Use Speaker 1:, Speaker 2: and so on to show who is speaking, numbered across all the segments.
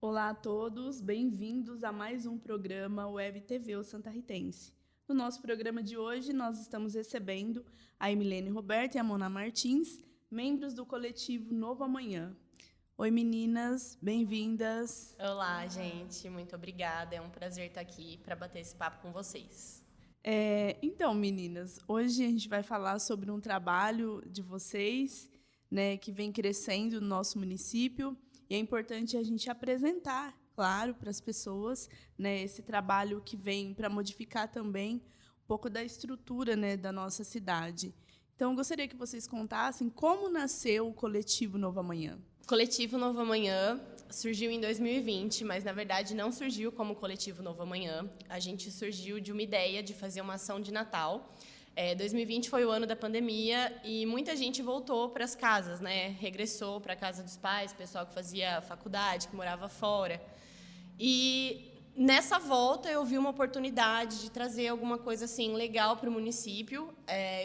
Speaker 1: Olá a todos, bem-vindos a mais um programa Web TV o Santarritense. No nosso programa de hoje, nós estamos recebendo a Emilene Roberta e a Mona Martins, membros do coletivo Novo Amanhã. Oi, meninas, bem-vindas.
Speaker 2: Olá, gente, muito obrigada. É um prazer estar aqui para bater esse papo com vocês.
Speaker 1: Então, meninas, hoje a gente vai falar sobre um trabalho de vocês, né, que vem crescendo no nosso município, e é importante a gente apresentar, claro, para as pessoas, né, esse trabalho que vem para modificar também um pouco da estrutura, né, da nossa cidade. Então, eu gostaria que vocês contassem como nasceu o coletivo Novo Amanhã.
Speaker 2: O Coletivo Novo Amanhã surgiu em 2020, mas na verdade não surgiu como Coletivo Novo Amanhã. A gente surgiu de uma ideia de fazer uma ação de Natal. 2020 foi o ano da pandemia e muita gente voltou para as casas, né? Regressou para a casa dos pais, pessoal que fazia faculdade, que morava fora. E nessa volta eu vi uma oportunidade de trazer alguma coisa assim legal para o município.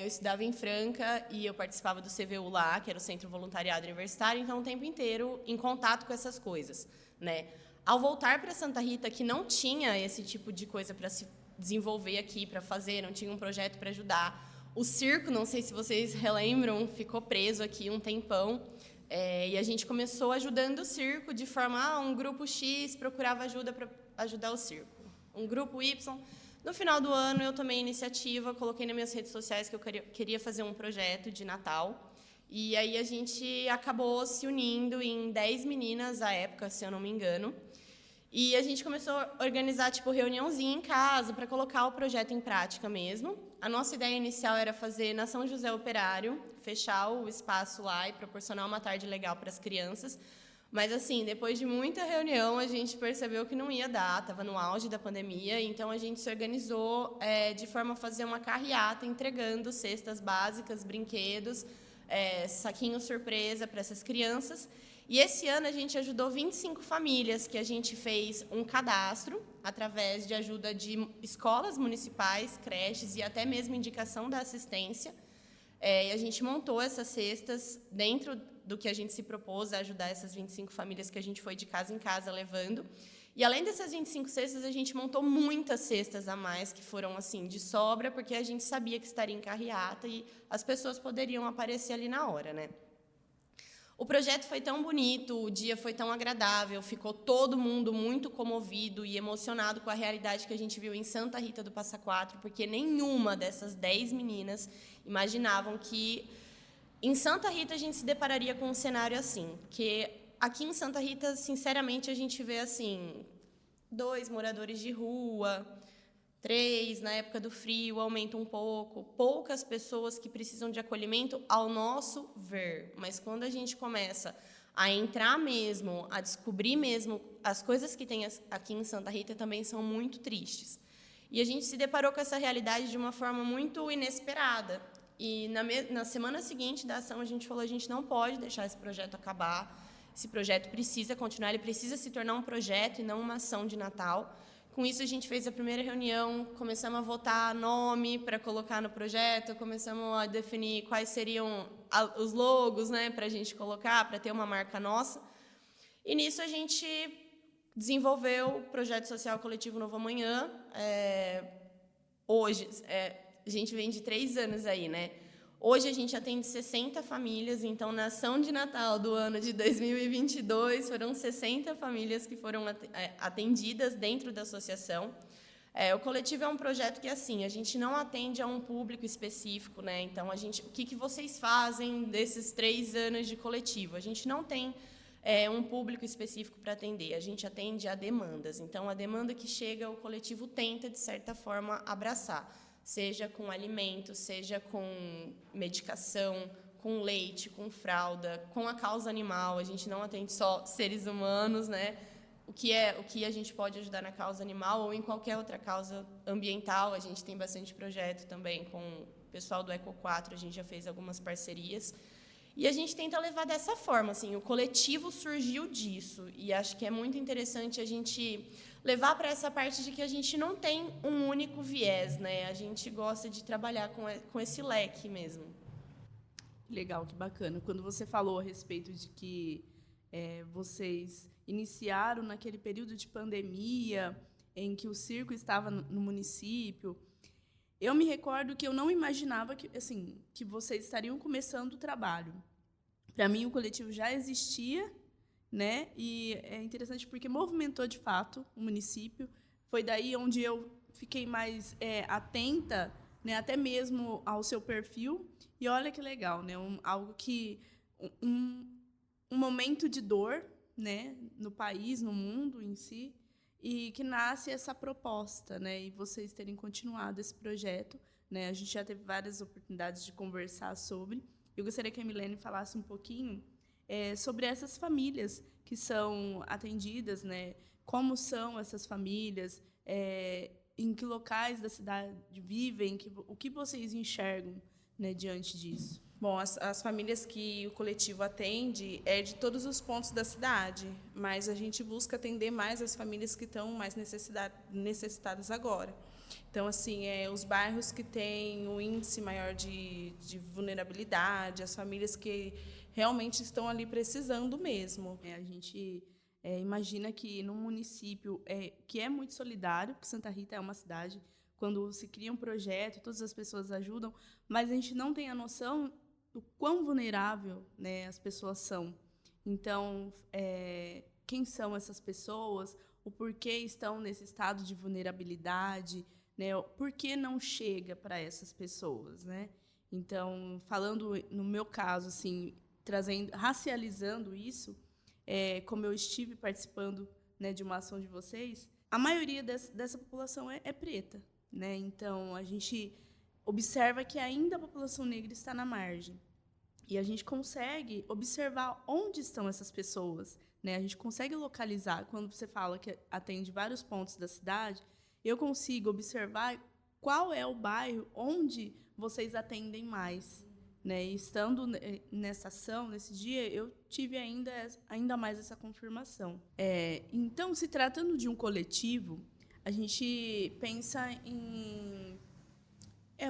Speaker 2: Eu estudava em Franca e eu participava do CVU lá, que era o Centro Voluntariado Universitário, então o tempo inteiro em contato com essas coisas, né? Ao voltar para Santa Rita, que não tinha esse tipo de coisa para se desenvolver aqui, para fazer, não tinha um projeto para ajudar. O circo, não sei se vocês relembram, ficou preso aqui um tempão. E a gente começou ajudando o circo de forma, um grupo X procurava ajuda para ajudar o circo. Um grupo Y. No final do ano, eu tomei a iniciativa, coloquei nas minhas redes sociais que eu queria fazer um projeto de Natal. E aí a gente acabou se unindo em 10 meninas à época, se eu não me engano. E a gente começou a organizar tipo reuniãozinha em casa para colocar o projeto em prática mesmo. A nossa ideia inicial era fazer na São José Operário, fechar o espaço lá e proporcionar uma tarde legal para as crianças. Mas assim, depois de muita reunião, a gente percebeu que não ia dar, estava no auge da pandemia, então a gente se organizou de forma a fazer uma carreata entregando cestas básicas, brinquedos, saquinho surpresa para essas crianças. E esse ano a gente ajudou 25 famílias, que a gente fez um cadastro através de ajuda de escolas municipais, creches e até mesmo indicação da assistência. E a gente montou essas cestas dentro do que a gente se propôs a ajudar essas 25 famílias que a gente foi de casa em casa levando. E além dessas 25 cestas, a gente montou muitas cestas a mais, que foram assim de sobra, porque a gente sabia que estaria em carreata e as pessoas poderiam aparecer ali na hora, né? O projeto foi tão bonito, o dia foi tão agradável, ficou todo mundo muito comovido e emocionado com a realidade que a gente viu em Santa Rita do Passa Quatro, porque nenhuma dessas 10 meninas imaginavam que em Santa Rita a gente se depararia com um cenário assim, porque aqui em Santa Rita, sinceramente, a gente vê assim 2 moradores de rua, 3, na época do frio, aumenta um pouco. Poucas pessoas que precisam de acolhimento, ao nosso ver. Mas quando a gente começa a entrar mesmo, a descobrir mesmo, as coisas que tem aqui em Santa Rita também são muito tristes. E a gente se deparou com essa realidade de uma forma muito inesperada. E na semana seguinte da ação, a gente falou, a gente não pode deixar esse projeto acabar. Esse projeto precisa continuar, ele precisa se tornar um projeto e não uma ação de Natal. Com isso, a gente fez a primeira reunião, começamos a votar nome para colocar no projeto, começamos a definir quais seriam os logos, né, para a gente colocar, para ter uma marca nossa. E nisso a gente desenvolveu o projeto social coletivo Novo Amanhã. Hoje, a gente vem de 3 anos aí, né? Hoje a gente atende 60 famílias, então na ação de Natal do ano de 2022 foram 60 famílias que foram atendidas dentro da associação. O coletivo é um projeto que assim, a gente não atende a um público específico, né? Então o que vocês fazem desses 3 anos de coletivo? A gente não tem um público específico para atender, a gente atende a demandas. Então a demanda que chega, o coletivo tenta de certa forma abraçar. Seja com alimento, seja com medicação, com leite, com fralda, com a causa animal. A gente não atende só seres humanos, né? O que a gente pode ajudar na causa animal ou em qualquer outra causa ambiental. A gente tem bastante projeto também com o pessoal do Eco 4, a gente já fez algumas parcerias. E a gente tenta levar dessa forma, assim, o coletivo surgiu disso. E acho que é muito interessante a gente levar para essa parte de que a gente não tem um único viés, né? A gente gosta de trabalhar com esse leque mesmo.
Speaker 1: Legal, que bacana. Quando você falou a respeito de que vocês iniciaram naquele período de pandemia, em que o circo estava no município. Eu me recordo que eu não imaginava que vocês estariam começando o trabalho. Para mim, o coletivo já existia, né? E é interessante porque movimentou, de fato, o município. Foi daí onde eu fiquei mais atenta, né, até mesmo ao seu perfil. E olha que legal, né? Um momento de dor, né, no país, no mundo em si, e que nasce essa proposta, né, e vocês terem continuado esse projeto, né, a gente já teve várias oportunidades de conversar sobre. Eu gostaria que a Milene falasse um pouquinho sobre essas famílias que são atendidas, né, como são essas famílias, em que locais da cidade vivem, o que vocês enxergam, né, diante disso.
Speaker 3: Bom, as famílias que o coletivo atende é de todos os pontos da cidade, mas a gente busca atender mais as famílias que estão mais necessitadas agora. Então, assim, os bairros que têm o índice maior de vulnerabilidade, as famílias que realmente estão ali precisando mesmo.
Speaker 1: A gente imagina que num município que é muito solidário, porque Santa Rita é uma cidade, quando se cria um projeto, todas as pessoas ajudam, mas a gente não tem a noção do quão vulnerável, né, as pessoas são. Então, quem são essas pessoas, o porquê estão nesse estado de vulnerabilidade, né, por que não chega para essas pessoas, né? Então, falando no meu caso, assim, racializando isso, como eu estive participando, né, de uma ação de vocês, a maioria dessa população é preta, né? Então, a gente observa que ainda a população negra está na margem. E a gente consegue observar onde estão essas pessoas, né? A gente consegue localizar. Quando você fala que atende vários pontos da cidade, eu consigo observar qual é o bairro onde vocês atendem mais, né? E estando nessa ação, nesse dia, eu tive ainda mais essa confirmação. Então, se tratando de um coletivo, a gente pensa em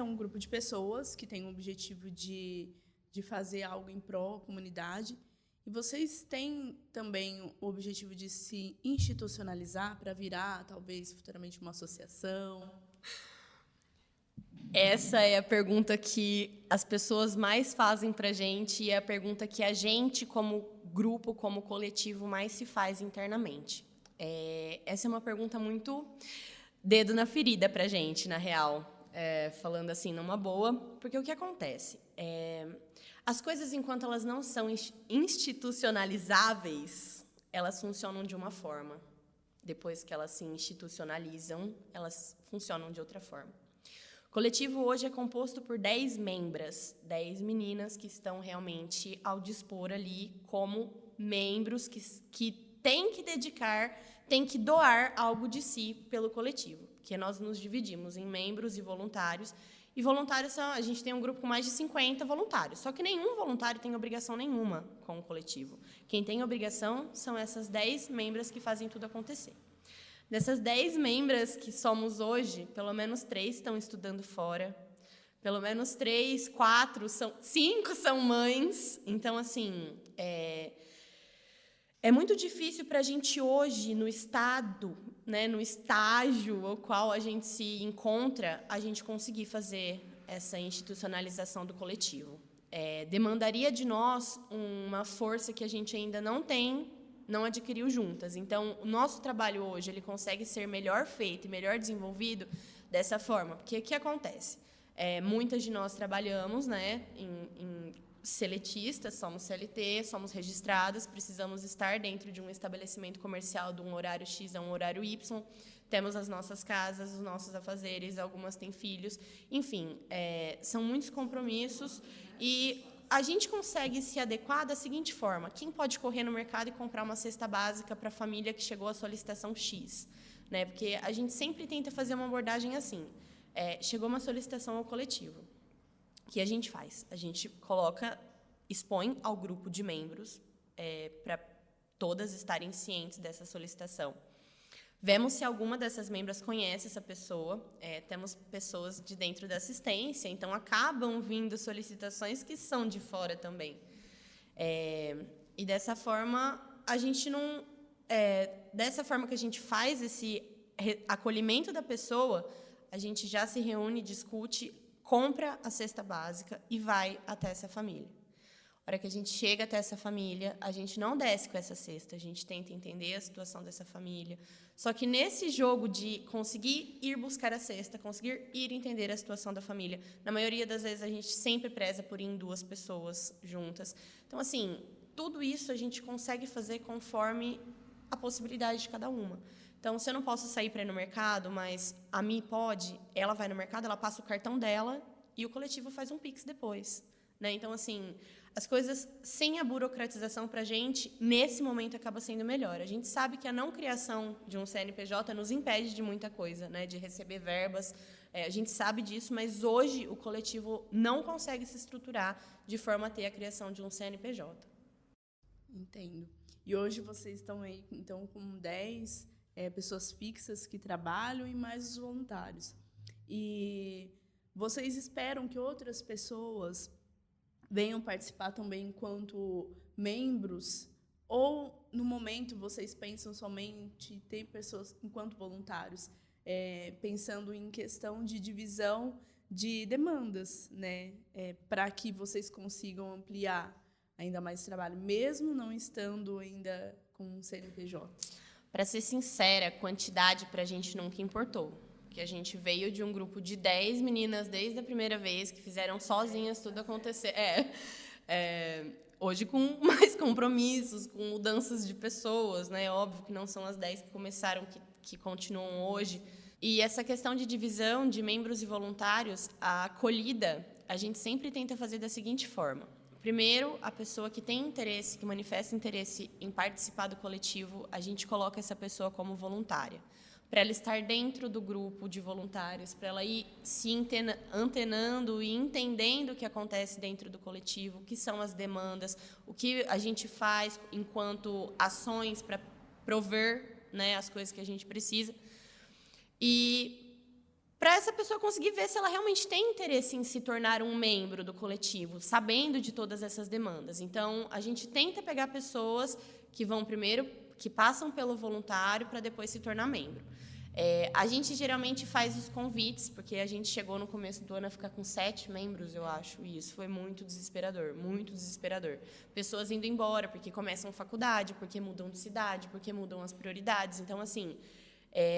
Speaker 1: um grupo de pessoas que tem o objetivo de fazer algo em prol da comunidade. E vocês têm também o objetivo de se institucionalizar para virar, talvez, futuramente uma associação?
Speaker 2: Essa é a pergunta que as pessoas mais fazem para a gente e é a pergunta que a gente, como grupo, como coletivo, mais se faz internamente. Essa é uma pergunta muito dedo na ferida para a gente, na real, falando assim, numa boa, porque o que acontece? As coisas, enquanto elas não são institucionalizáveis, elas funcionam de uma forma. Depois que elas se institucionalizam, elas funcionam de outra forma. O coletivo hoje é composto por 10 membras, 10 meninas que estão realmente ao dispor ali como membros que têm que dedicar, têm que doar algo de si pelo coletivo, porque nós nos dividimos em membros e voluntários. E voluntários, a gente tem um grupo com mais de 50 voluntários, só que nenhum voluntário tem obrigação nenhuma com o coletivo. Quem tem obrigação são essas 10 membras que fazem tudo acontecer. Dessas 10 membras que somos hoje, pelo menos 3 estão estudando fora, pelo menos 3, 4, 5 são mães. Então, assim, é muito difícil para a gente hoje, no estado, né, no estágio ao qual a gente se encontra, a gente conseguir fazer essa institucionalização do coletivo. Demandaria de nós uma força que a gente ainda não tem, não adquiriu juntas. Então, o nosso trabalho hoje ele consegue ser melhor feito e melhor desenvolvido dessa forma. Porque o que acontece? Muitas de nós trabalhamos, né, em seletistas, somos CLT, somos registradas, precisamos estar dentro de um estabelecimento comercial de um horário X a um horário Y, temos as nossas casas, os nossos afazeres, algumas têm filhos, enfim, são muitos compromissos e a gente consegue se adequar da seguinte forma: quem pode correr no mercado e comprar uma cesta básica para a família que chegou à solicitação X? Né? Porque a gente sempre tenta fazer uma abordagem assim, chegou uma solicitação ao coletivo. O que a gente faz? A gente expõe ao grupo de membros para todas estarem cientes dessa solicitação. Vemos se alguma dessas membros conhece essa pessoa. Temos pessoas de dentro da assistência, então acabam vindo solicitações que são de fora também. E dessa forma, a gente dessa forma que a gente faz esse acolhimento da pessoa, a gente já se reúne, discute, compra a cesta básica e vai até essa família. A hora que a gente chega até essa família, a gente não desce com essa cesta, a gente tenta entender a situação dessa família. Só que nesse jogo de conseguir ir buscar a cesta, conseguir ir entender a situação da família, na maioria das vezes a gente sempre preza por ir em 2 pessoas juntas. Então, assim, tudo isso a gente consegue fazer conforme a possibilidade de cada uma. Então, se eu não posso sair para ir no mercado, mas a Mi pode, ela vai no mercado, ela passa o cartão dela e o coletivo faz um Pix depois, né? Então, assim, as coisas sem a burocratização para a gente, nesse momento, acaba sendo melhor. A gente sabe que a não criação de um CNPJ nos impede de muita coisa, né? De receber verbas, a gente sabe disso, mas hoje o coletivo não consegue se estruturar de forma a ter a criação de um CNPJ.
Speaker 1: Entendo. E hoje vocês estão aí, então, com 10 pessoas fixas que trabalham e mais os voluntários. E vocês esperam que outras pessoas venham participar também enquanto membros? Ou, no momento, vocês pensam somente ter pessoas enquanto voluntários, pensando em questão de divisão de demandas, né? Para que vocês consigam ampliar ainda mais trabalho, mesmo não estando ainda com um CNPJ?
Speaker 2: Para ser sincera, quantidade para a gente nunca importou. Porque a gente veio de um grupo de 10 meninas desde a primeira vez, que fizeram sozinhas tudo acontecer. Hoje com mais compromissos, com mudanças de pessoas, né? Óbvio que não são as 10 que começaram, que continuam hoje. E essa questão de divisão de membros e voluntários, a acolhida, a gente sempre tenta fazer da seguinte forma. Primeiro, a pessoa que tem interesse, que manifesta interesse em participar do coletivo, a gente coloca essa pessoa como voluntária, para ela estar dentro do grupo de voluntários, para ela ir se antenando e entendendo o que acontece dentro do coletivo, o que são as demandas, o que a gente faz enquanto ações para prover, né, as coisas que a gente precisa. E para essa pessoa conseguir ver se ela realmente tem interesse em se tornar um membro do coletivo, sabendo de todas essas demandas. Então, a gente tenta pegar pessoas que vão primeiro, que passam pelo voluntário, para depois se tornar membro. A gente geralmente faz os convites, porque a gente chegou no começo do ano a ficar com 7 membros, eu acho, e isso foi muito desesperador, muito desesperador. Pessoas indo embora, porque começam faculdade, porque mudam de cidade, porque mudam as prioridades. Então, assim,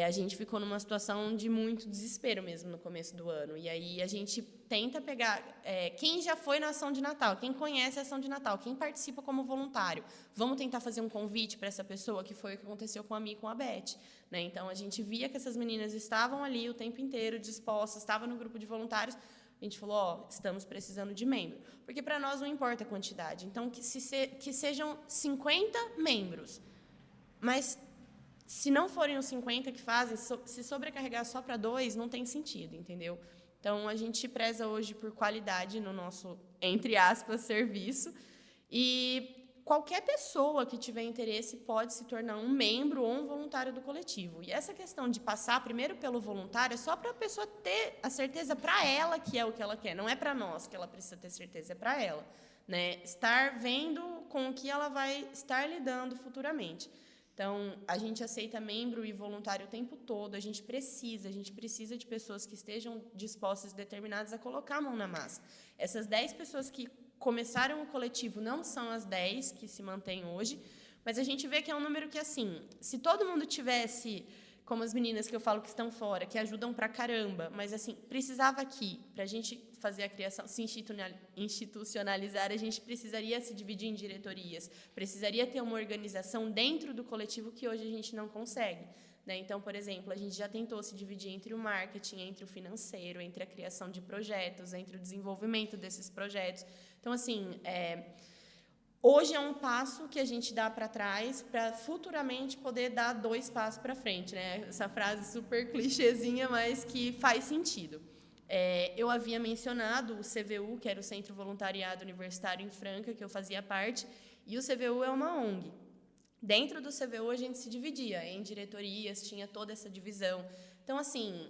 Speaker 2: a gente ficou numa situação de muito desespero mesmo no começo do ano. E aí a gente tenta pegar quem já foi na ação de Natal, quem conhece a ação de Natal, quem participa como voluntário. Vamos tentar fazer um convite para essa pessoa, que foi o que aconteceu com a Mi e com a Beth, né? Então, a gente via que essas meninas estavam ali o tempo inteiro, dispostas, estavam no grupo de voluntários. A gente falou, estamos precisando de membro. Porque para nós não importa a quantidade. Então, que sejam 50 membros. Mas se não forem os 50 que fazem, se sobrecarregar só para 2, não tem sentido, entendeu? Então, a gente preza hoje por qualidade no nosso, entre aspas, serviço. E qualquer pessoa que tiver interesse pode se tornar um membro ou um voluntário do coletivo. E essa questão de passar primeiro pelo voluntário é só para a pessoa ter a certeza para ela que é o que ela quer. Não é para nós que ela precisa ter certeza, é para ela, né? Estar vendo com o que ela vai estar lidando futuramente. Então, a gente aceita membro e voluntário o tempo todo, a gente precisa de pessoas que estejam dispostas e determinadas a colocar a mão na massa. Essas 10 pessoas que começaram o coletivo não são as 10 que se mantêm hoje, mas a gente vê que é um número que, assim, se todo mundo tivesse, como as meninas que eu falo que estão fora, que ajudam pra caramba, mas, assim, precisava aqui, para a gente fazer a criação, se institucionalizar, a gente precisaria se dividir em diretorias, precisaria ter uma organização dentro do coletivo que hoje a gente não consegue, né? Então, por exemplo, a gente já tentou se dividir entre o marketing, entre o financeiro, entre a criação de projetos, entre o desenvolvimento desses projetos. Então, assim, hoje é um passo que a gente dá para trás para futuramente poder dar 2 passos para frente, né? Essa frase super clichêzinha, mas que faz sentido. Eu havia mencionado o CVU, que era o Centro Voluntariado Universitário em Franca, que eu fazia parte, e o CVU é uma ONG. Dentro do CVU, a gente se dividia em diretorias, tinha toda essa divisão. Então, assim,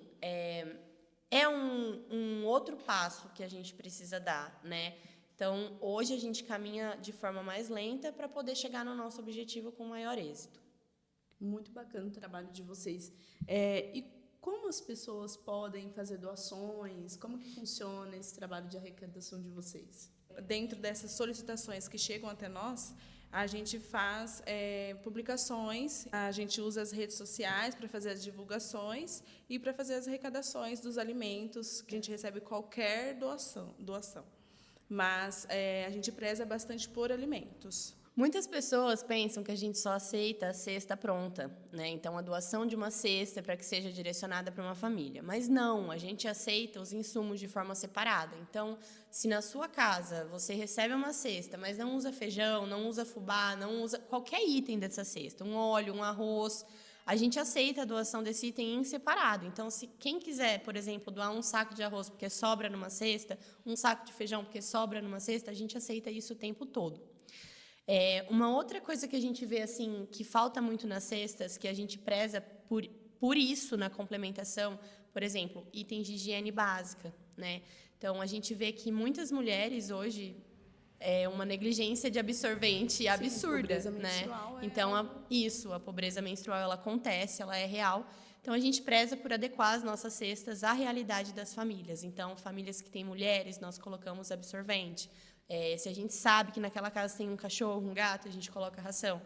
Speaker 2: é um outro passo que a gente precisa dar, né? Então, hoje a gente caminha de forma mais lenta para poder chegar no nosso objetivo com maior êxito.
Speaker 1: Muito bacana o trabalho de vocês. E como as pessoas podem fazer doações? Como que funciona esse trabalho de arrecadação de vocês?
Speaker 3: Dentro dessas solicitações que chegam até nós, a gente faz publicações, a gente usa as redes sociais para fazer as divulgações e para fazer as arrecadações dos alimentos, que a gente recebe qualquer doação. Mas a gente preza bastante por alimentos.
Speaker 2: Muitas pessoas pensam que a gente só aceita a cesta pronta, né? Então, a doação de uma cesta para que seja direcionada para uma família. Mas não, a gente aceita os insumos de forma separada. Então, se na sua casa você recebe uma cesta, mas não usa feijão, não usa fubá, não usa qualquer item dessa cesta, um óleo, um arroz, a gente aceita a doação desse item em separado. Então, se quem quiser, por exemplo, doar um saco de arroz porque sobra numa cesta, um saco de feijão porque sobra numa cesta, a gente aceita isso o tempo todo. Uma outra coisa que a gente vê assim que falta muito nas cestas, que a gente preza por isso na complementação, por exemplo, itens de higiene básica, né? Então, a gente vê que muitas mulheres hoje uma negligência de absorvente absurda,
Speaker 1: a pobreza
Speaker 2: né?
Speaker 1: menstrual
Speaker 2: Então, a pobreza menstrual, ela acontece, ela é real. Então, a gente preza por adequar as nossas cestas à realidade das famílias. Então, famílias que têm mulheres, nós colocamos absorvente. Se a gente sabe que naquela casa tem um cachorro, um gato, a gente coloca ração.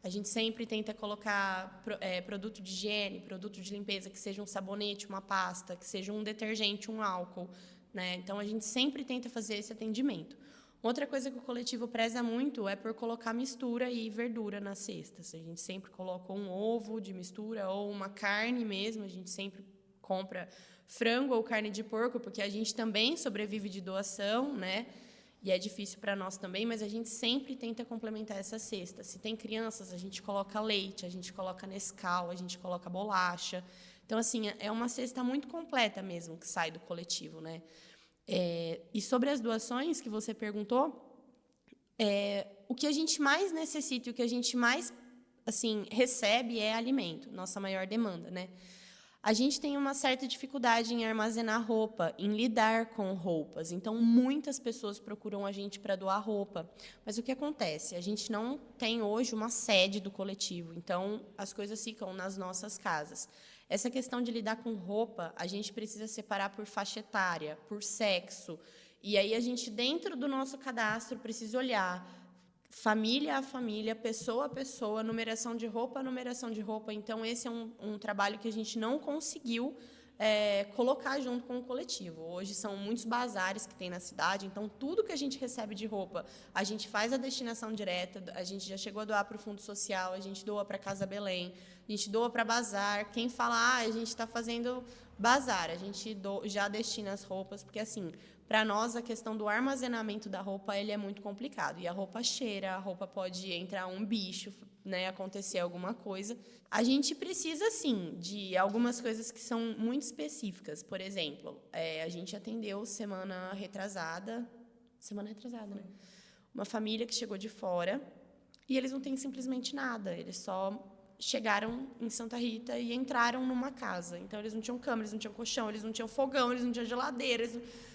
Speaker 2: A gente sempre tenta colocar produto de higiene, produto de limpeza, que seja um sabonete, uma pasta, que seja um detergente, um álcool, né? Então, a gente sempre tenta fazer esse atendimento. Outra coisa que o coletivo preza muito é por colocar mistura e verdura nas cestas. A gente sempre coloca um ovo de mistura ou uma carne mesmo. A gente sempre compra frango ou carne de porco, porque a gente também sobrevive de doação, né? E é difícil para nós também, mas a gente sempre tenta complementar essa cesta. Se tem crianças, a gente coloca leite, a gente coloca Nescau, a gente coloca bolacha. Então, assim, é uma cesta muito completa mesmo que sai do coletivo, né? E sobre as doações que você perguntou, o que a gente mais necessita e o que a gente mais assim recebe é alimento, nossa maior demanda, né? A gente tem uma certa dificuldade em armazenar roupa, em lidar com roupas. Então, muitas pessoas procuram a gente para doar roupa. Mas o que acontece? A gente não tem hoje uma sede do coletivo. Então, as coisas ficam nas nossas casas. Essa questão de lidar com roupa, a gente precisa separar por faixa etária, por sexo. E aí, a gente, dentro do nosso cadastro, precisa olhar família a família, pessoa a pessoa, numeração de roupa a numeração de roupa. Então, esse é um trabalho que a gente não conseguiu colocar junto com o coletivo. Hoje, são muitos bazares que tem na cidade, então, tudo que a gente recebe de roupa, a gente faz a destinação direta, a gente já chegou a doar para o Fundo Social, a gente doa para a Casa Belém, a gente doa para bazar. Quem fala, a gente está fazendo bazar, a gente já destina as roupas, porque, assim, para nós, a questão do armazenamento da roupa ele é muito complicado. E a roupa cheira, a roupa pode entrar um bicho, né, acontecer alguma coisa. A gente precisa, sim, de algumas coisas que são muito específicas. Por exemplo, a gente atendeu semana retrasada, né? Uma família que chegou de fora e eles não têm simplesmente nada. Eles só chegaram em Santa Rita e entraram numa casa. Então, eles não tinham cama, eles não tinham colchão, eles não tinham fogão, eles não tinham geladeira.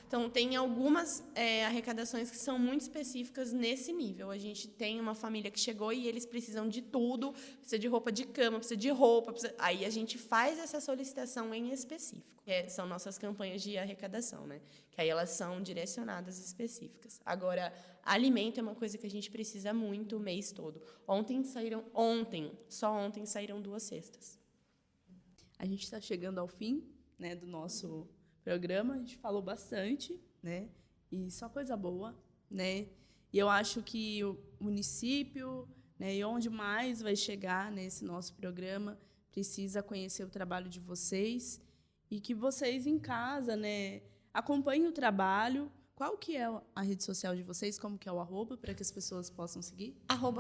Speaker 2: Então, tem algumas arrecadações que são muito específicas nesse nível. A gente tem uma família que chegou e eles precisam de tudo, precisa de roupa de cama, precisa de roupa. Aí, a gente faz essa solicitação em específico. São nossas campanhas de arrecadação, né? Que aí elas são direcionadas específicas. Agora, alimento é uma coisa que a gente precisa muito o mês todo. Só ontem saíram 2 cestas.
Speaker 1: A gente está chegando ao fim, né, do nosso programa. A gente falou bastante, né? E só coisa boa, né? E eu acho que o município, né, e onde mais vai chegar nesse nosso programa, precisa conhecer o trabalho de vocês e que vocês em casa, né, acompanhem o trabalho. Qual que é a rede social de vocês? Como que é o @, para que as pessoas possam seguir?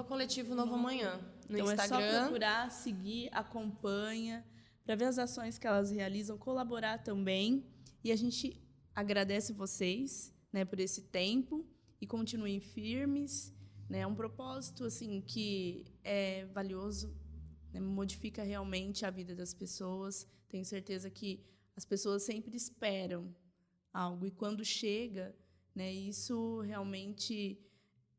Speaker 2: @Coletivo Novo Amanhã. No
Speaker 1: então,
Speaker 2: Instagram.
Speaker 1: É só procurar, seguir, acompanha, para ver as ações que elas realizam, colaborar também. E a gente agradece vocês, né, por esse tempo e continuem firmes. Né, é um propósito assim, que é valioso, né, modifica realmente a vida das pessoas. Tenho certeza que as pessoas sempre esperam algo. E quando chega, né, isso realmente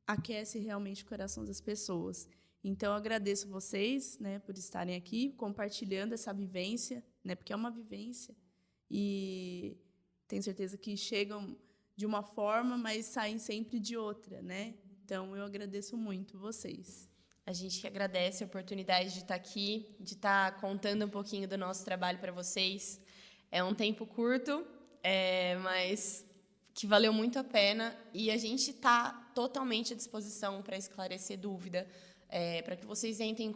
Speaker 1: aquece realmente o coração das pessoas. Então, eu agradeço vocês, né, por estarem aqui, compartilhando essa vivência, né, porque é uma vivência. E tenho certeza que chegam de uma forma, mas saem sempre de outra, né? Então, eu agradeço muito vocês.
Speaker 2: A gente que agradece a oportunidade de estar aqui, de estar contando um pouquinho do nosso trabalho para vocês. É um tempo curto, mas que valeu muito a pena. E a gente está totalmente à disposição para esclarecer dúvida, para que vocês entrem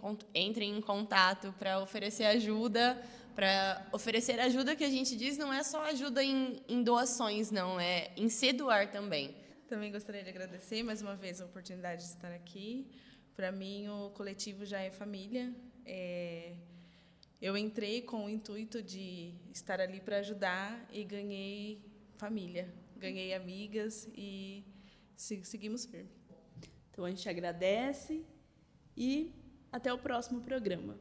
Speaker 2: em contato, para oferecer ajuda. Para oferecer ajuda, que a gente diz, não é só ajuda em doações, não, é em se doar também.
Speaker 3: Também gostaria de agradecer mais uma vez a oportunidade de estar aqui. Para mim, o coletivo já é família. Eu entrei com o intuito de estar ali para ajudar e ganhei família, ganhei amigas e seguimos firme.
Speaker 1: Então, a gente agradece e até o próximo programa.